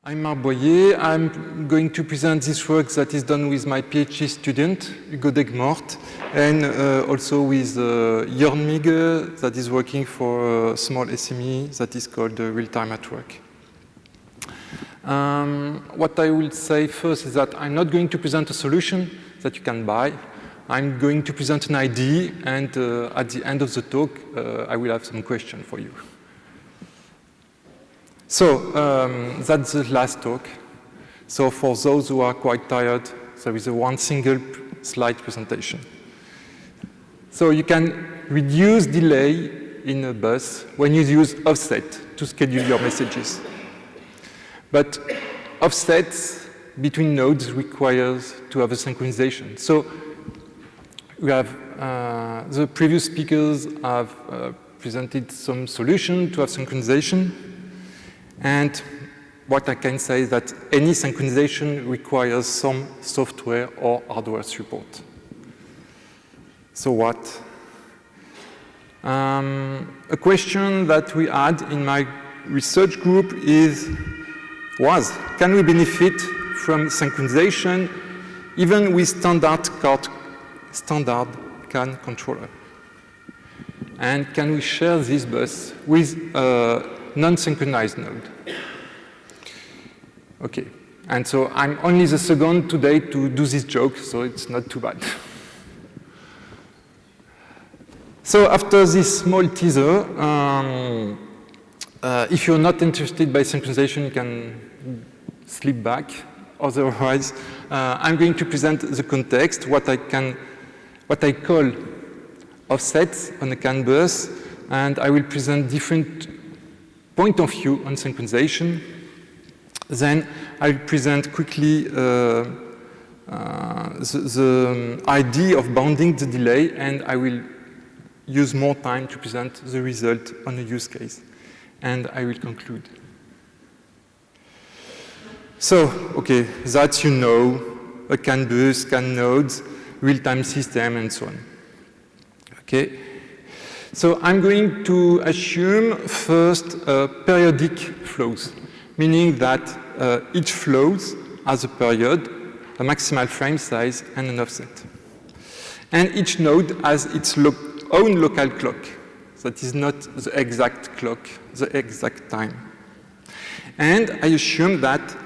I'm Marc Boyer. I'm going to present this work that is done with my PhD student, Hugo Degmort, and also with Jörn Mige, that is working for a small SME that is called Real-Time at Work. What I will say first is that I'm not going to present a solution that you can buy. I'm going to present an idea, and at the end of the talk, I will have some questions for you. So that's the last talk. So for those who are quite tired, there is a one single slide presentation. So you can reduce delay in a bus when you use offset to schedule your messages. But offsets between nodes requires to have a synchronization. So we have the previous speakers have presented some solution to have synchronization. And what I can say is that any synchronization requires some software or hardware support. So what? A question that we had in my research group was, can we benefit from synchronization even with standard CAN controller? And can we share this bus with non-synchronized node? Okay, and so I'm only the second today to do this joke, so it's not too bad. So after this small teaser, if you're not interested by synchronization, you can slip back. Otherwise, I'm going to present the context, what I call offsets on a CAN bus, and I will present different point of view on synchronization. Then I'll present quickly the idea of bounding the delay, and I will use more time to present the result on a use case. And I will conclude. So, okay, that you know, a CAN bus, CAN nodes, real-time system, and so on. Okay. So I'm going to assume first periodic flows, meaning that each flow has a period, a maximal frame size, and an offset. And each node has its own local clock. That is not the exact clock, the exact time. And I assume that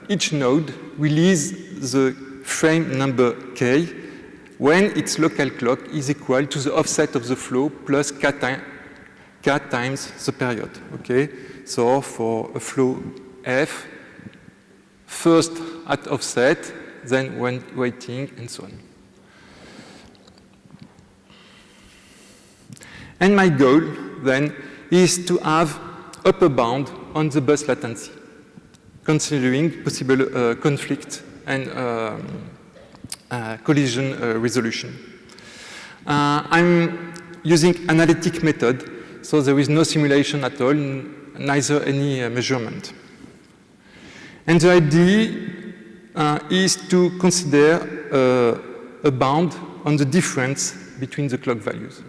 each node releases the frame number k when its local clock is equal to the offset of the flow plus k times the period, okay? So for a flow f, first at offset, then when waiting, and so on. And my goal, then, is to have upper bound on the bus latency, considering possible conflict and collision resolution. I'm using analytic method, so there is no simulation at all, neither any measurement. And the idea is to consider a bound on the difference between the clock values.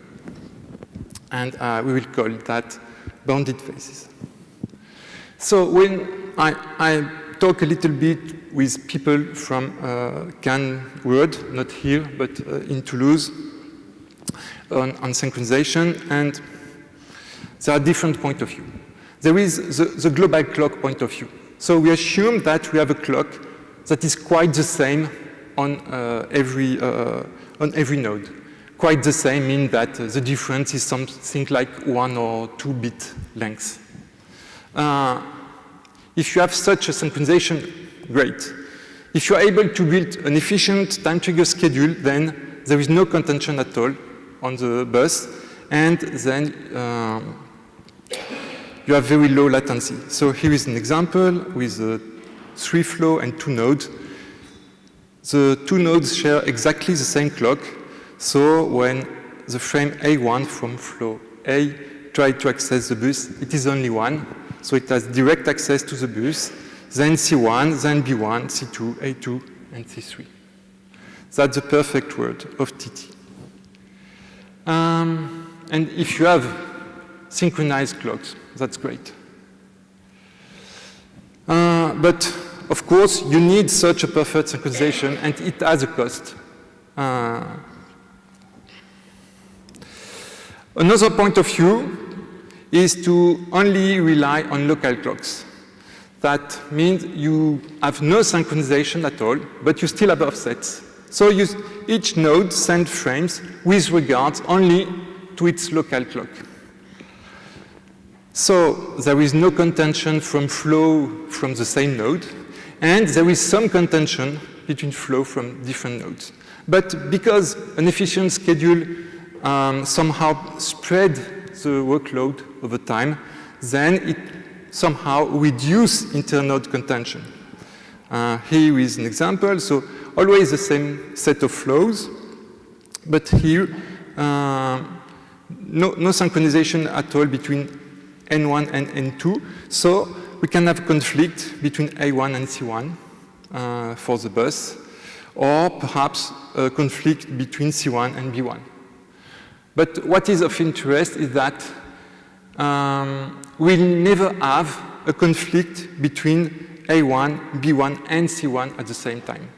And we will call that bounded phases. So when I talk a little bit with people from CAN world, not here, but in Toulouse, on synchronization, and there are different points of view. There is the global clock point of view. So we assume that we have a clock that is quite the same on every node. Quite the same means that the difference is something like 1 or 2 bit length. If you have such a synchronization, great. If you are able to build an efficient time trigger schedule, then there is no contention at all on the bus, and then you have very low latency. So here is an example with 3 flow and 2 nodes. The 2 nodes share exactly the same clock. So when the frame A1 from flow A tries to access the bus, it is only 1. So it has direct access to the bus, then C1, then B1, C2, A2, and C3. That's the perfect world of TT. And if you have synchronized clocks, that's great. But of course, you need such a perfect synchronization, and it has a cost. Another point of view is to only rely on local clocks. That means you have no synchronization at all, but you still have offsets. So each node sends frames with regards only to its local clock. So there is no contention from flow from the same node, and there is some contention between flow from different nodes. But because an efficient schedule somehow spread the workload over time, then it somehow reduce internode contention. Here is an example. So always the same set of flows, but here no synchronization at all between N1 and N2. So we can have conflict between A1 and C1 for the bus, or perhaps a conflict between C1 and B1. But what is of interest is that we'll never have a conflict between A1, B1, and C1 at the same time.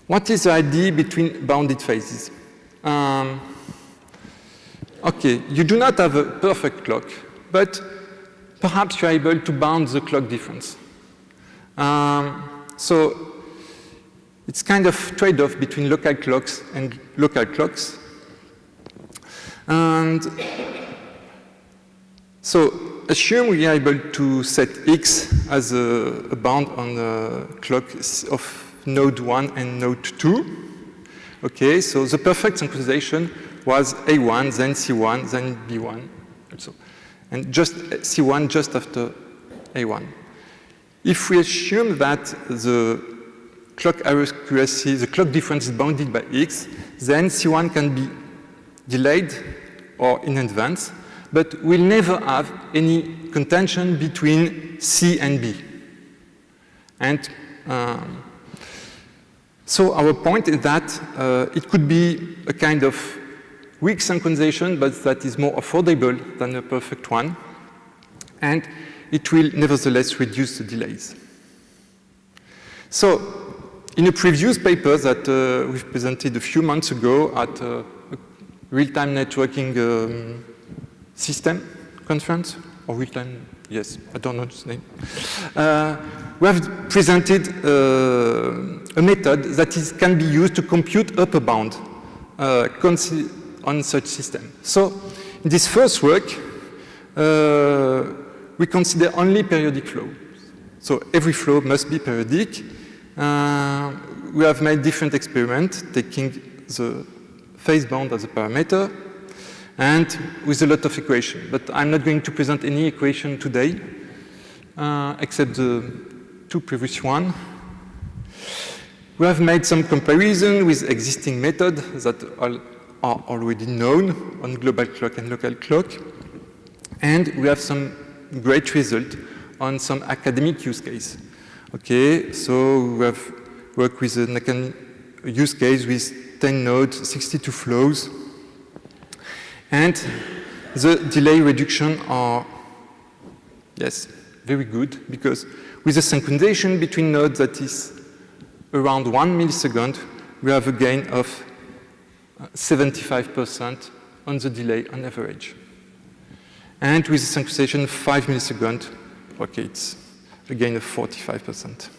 What is the idea between bounded phases? Okay, you do not have a perfect clock, but perhaps you're able to bound the clock difference. So it's kind of trade-off between local clocks and local clocks. And so assume we are able to set X as a bound on the clock of node 1 and node 2. Okay, so the perfect synchronization was A1, then C1, then B1, also. And just C1 just after A1. If we assume that the clock accuracy, the clock difference is bounded by X, then C1 can be delayed or in advance, but we'll never have any contention between C and B. And so our point is that it could be a kind of weak synchronization, but that is more affordable than a perfect one. And it will nevertheless reduce the delays. So in a previous paper that we've presented a few months ago at a real-time networking system conference, or real-time, yes, I don't know its name. We have presented a method that can be used to compute upper bound on such system. So in this first work, we consider only periodic flow. So every flow must be periodic. We have made different experiments, taking the phase bound as a parameter, and with a lot of equations. But I'm not going to present any equation today, except the two previous ones. We have made some comparison with existing methods that are already known on global clock and local clock. And we have some great result on some academic use case. Okay, so we have worked with an academic use case with 10 nodes, 62 flows. And the delay reduction are, yes, very good, because with a synchronization between nodes that is around 1 millisecond, we have a gain of 75% on the delay on average. And with a synchronization of 5 milliseconds, okay, it's a gain of 45%.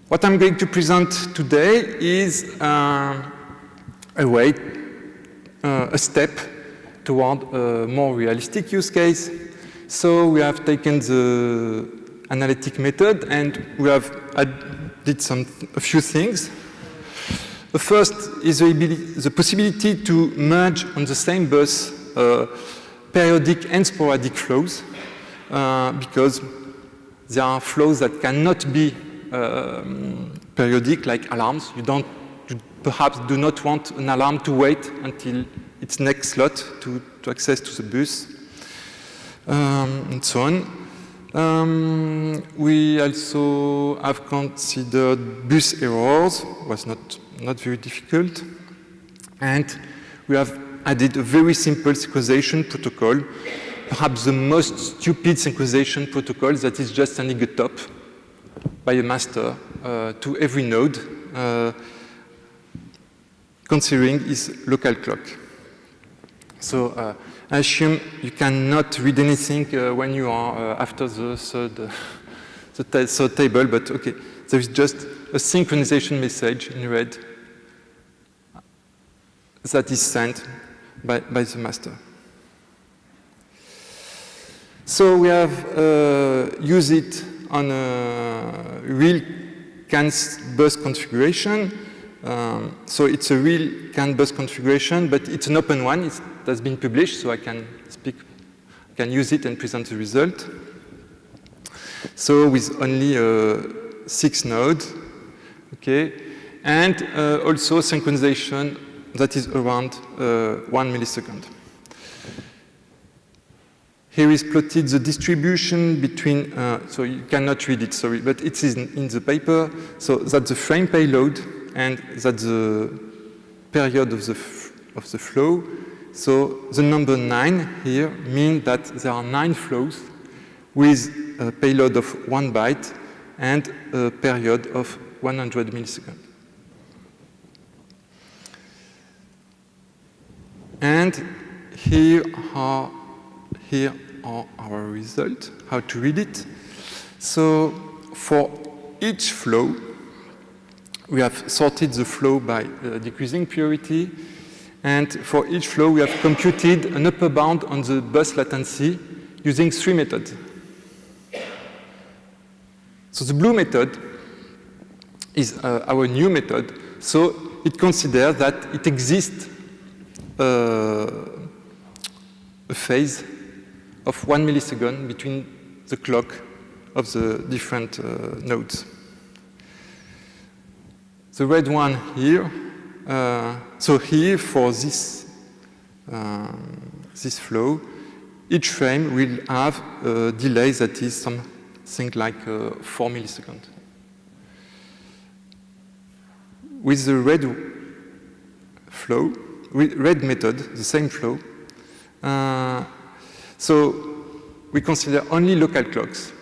What I'm going to present today is a way, a step toward a more realistic use case. So we have taken the analytic method and we have did a few things. The first is the possibility to merge on the same bus periodic and sporadic flows, because there are flows that cannot be periodic, like alarms. You perhaps do not want an alarm to wait until its next slot to access to the bus, and so on. We also have considered bus errors. It was not very difficult. And we have added a very simple synchronization protocol, perhaps the most stupid synchronization protocol that is just sending a top by a master to every node, considering its local clock. So I assume you cannot read anything when you are after the third table, but okay, there is just a synchronization message in red that is sent by the master. So we have used it on a real CAN bus configuration. So it's a real CAN bus configuration, but it's an open one. It has been published, so I can use it and present the result. So with only 6 nodes, okay, and also synchronization that is around 1 millisecond. Here is plotted the distribution between, so you cannot read it, sorry, but it is in the paper. So that's the frame payload, and that's the period of the flow. So the number 9 here means that there are 9 flows with a payload of 1 byte and a period of 100 milliseconds. And here are our results, how to read it. So for each flow, we have sorted the flow by decreasing priority. And for each flow, we have computed an upper bound on the bus latency using 3 methods. So the blue method is our new method. So it considers that it exists a phase of 1 millisecond between the clock of the different nodes. The red one here, so here for this flow, each frame will have a delay that is something like 4 milliseconds. With the red flow, red method, the same flow, so we consider only local clocks.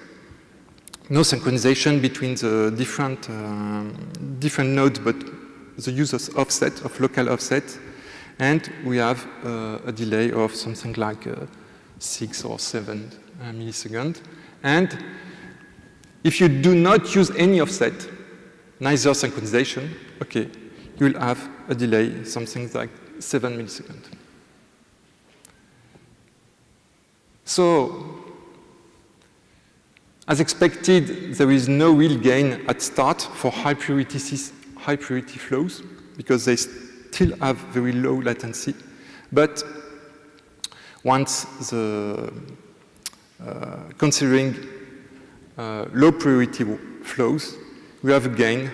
No synchronization between the different nodes, but the use of offset, of local offset. And we have a delay of something like 6 or 7 milliseconds. And if you do not use any offset, neither synchronization, okay, you will have a delay, something like 7 milliseconds. So, as expected, there is no real gain at start for high priority flows because they still have very low latency. But once considering low priority flows, we have a gain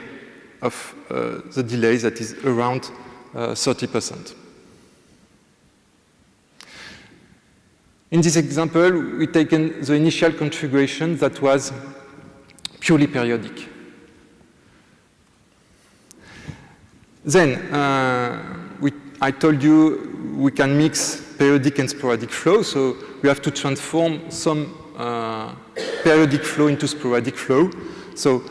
of the delay that is around 30%. In this example, we've taken the initial configuration that was purely periodic. Then, I told you we can mix periodic and sporadic flow, so we have to transform some periodic flow into sporadic flow. So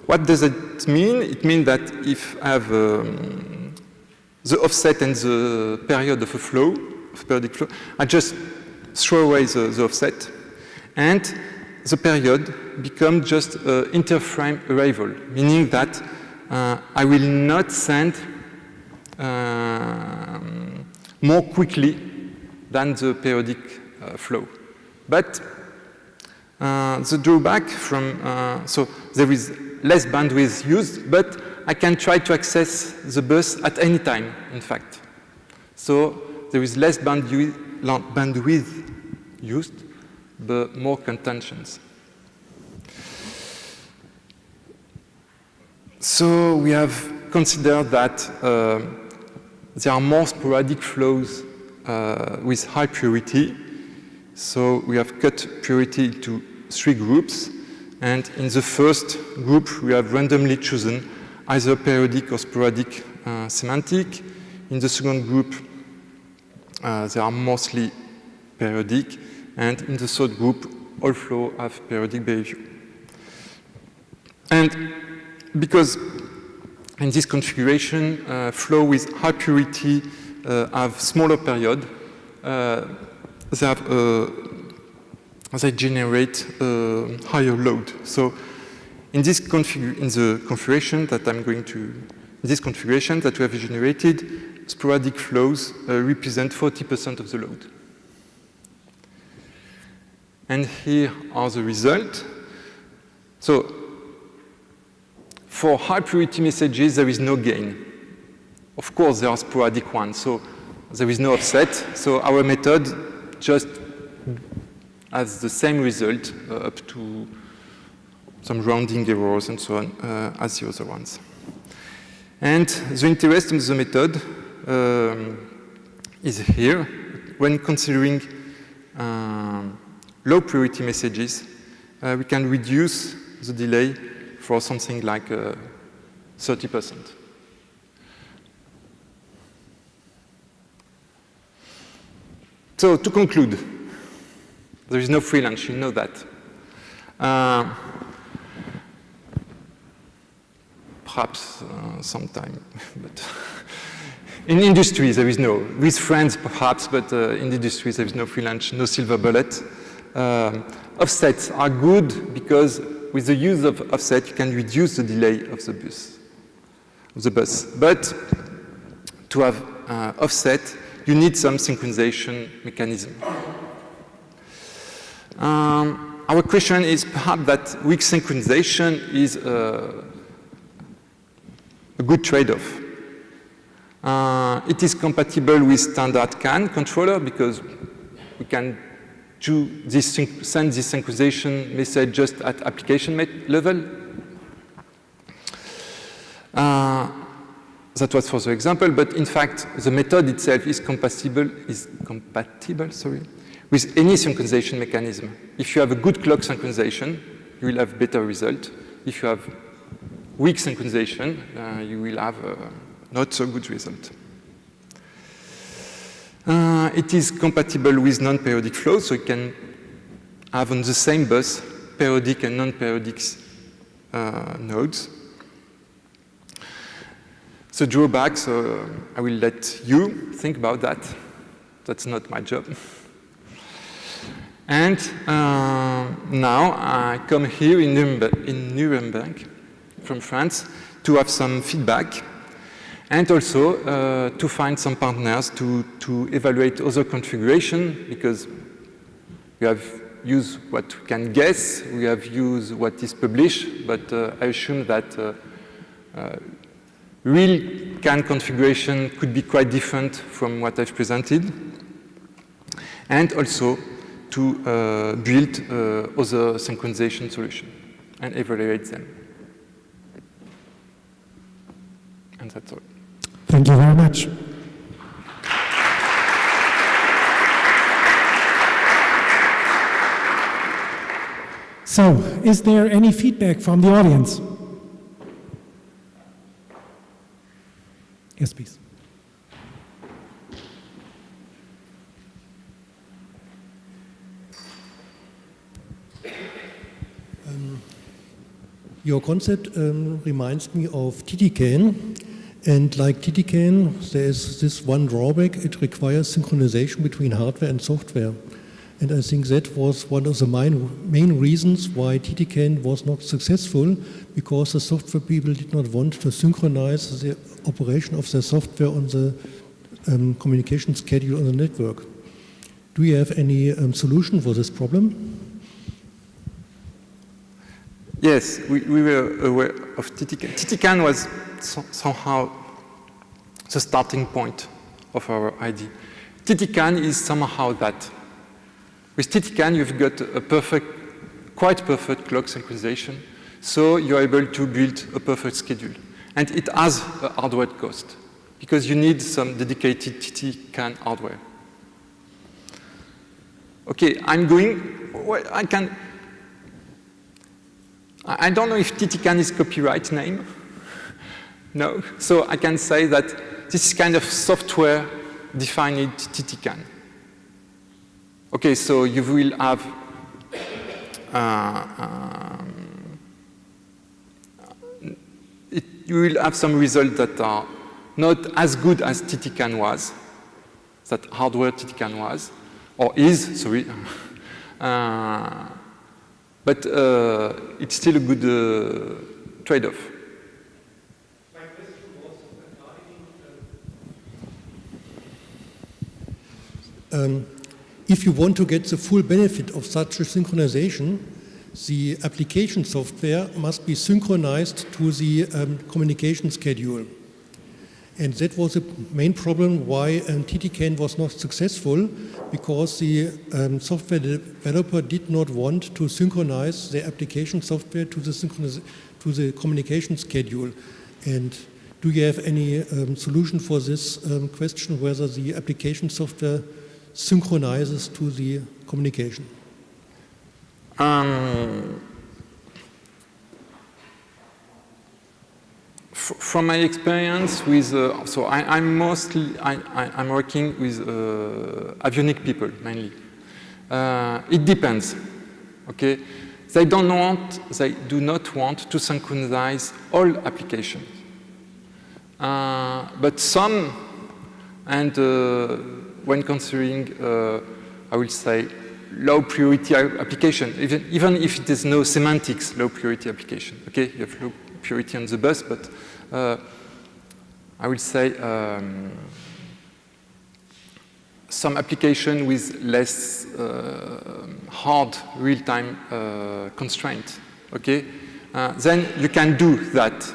what does it mean? It means that if I have the offset and the period of a flow, of periodic flow, I just throw away the offset, and the period becomes just interframe arrival, meaning that I will not send more quickly than the periodic flow. But the drawback from, so there is less bandwidth used, but I can try to access the bus at any time, in fact. So there is less bandwidth used, but more contentions. So we have considered that there are more sporadic flows with high priority. So we have cut priority into 3 groups. And in the first group, we have randomly chosen either periodic or sporadic semantic. In the second group, they are mostly periodic. And in the third group, all flows have periodic behavior. And because in this configuration, flow with high purity have smaller period, they generate higher load. So in the configuration that we have generated, sporadic flows represent 40% of the load. And here are the results. So for high purity messages, there is no gain. Of course, there are sporadic ones, so there is no offset. So our method just has the same result up to some rounding errors and so on as the other ones. And the interest in the method is here. When considering low purity messages, we can reduce the delay for something like 30%. So to conclude, there is no free lunch, you know that. Perhaps sometime, but in industry there is no. With friends perhaps, but in industry there is no free lunch, no silver bullet. Offsets are good because with the use of offset you can reduce the delay of the bus. But to have offset, you need some synchronization mechanism. Our question is perhaps that weak synchronization is a good trade-off. It is compatible with standard CAN controller because we can send this synchronization message just at application level. That was for the example, but in fact, the method itself is compatible with any synchronization mechanism. If you have a good clock synchronization, you will have better result. If you have weak synchronization, you will have not so good result. It is compatible with non-periodic flows, so you can have on the same bus periodic and non-periodic nodes. The drawbacks, I will let you think about that. That's not my job. And now I come here in Nuremberg from France to have some feedback and also to find some partners to evaluate other configuration because we have used what we can guess, we have used what is published, but I assume that real CAN configuration could be quite different from what I've presented. And also to build other synchronization solutions and evaluate them. And that's all. Thank you very much. So, is there any feedback from the audience? Yes, please. Your concept reminds me of TTCAN, and like TTCAN, there is this one drawback: it requires synchronization between hardware and software. And I think that was one of the main reasons why TTCAN was not successful, because the software people did not want to synchronize the operation of their software on the communication schedule on the network. Do you have any solution for this problem? Yes, we were aware of TTCAN. TTCAN was somehow the starting point of our idea. TTCAN is somehow that. With TTCAN, you've got a quite perfect clock synchronization, so you're able to build a perfect schedule. And it has a hardware cost, because you need some dedicated TTCAN hardware. Okay, I don't know if TTCAN is copyright name. No, so I can say that this is kind of software-defined TTCAN. Okay, so you will have you will have some results that are not as good as TTCAN was, that hardware TTCAN was, or is, sorry. But it's still a good trade-off. My question was regarding if you want to get the full benefit of such a synchronization, the application software must be synchronized to the communication schedule. And that was the main problem why TTCAN was not successful, because the software developer did not want to synchronize the application software to the communication schedule. And do you have any solution for this question, whether the application software synchronizes to the communication? From my experience with, so I'm working with avionic people mainly. It depends, okay? They do not want to synchronize all applications. But some, and when considering, I will say, low priority application, even if it is no semantics, low priority application, okay? You have low priority on the bus, but I will say some application with less hard real-time constraint, okay? Then you can do that.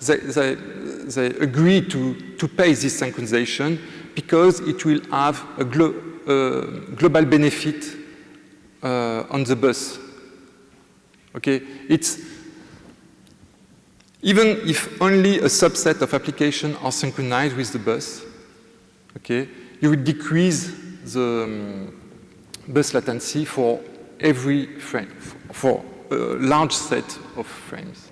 They agree to pay this synchronization because it will have a global benefit on the bus. Okay, it's even if only a subset of applications are synchronized with the bus. Okay, you will decrease the bus latency for every frame, for a large set of frames.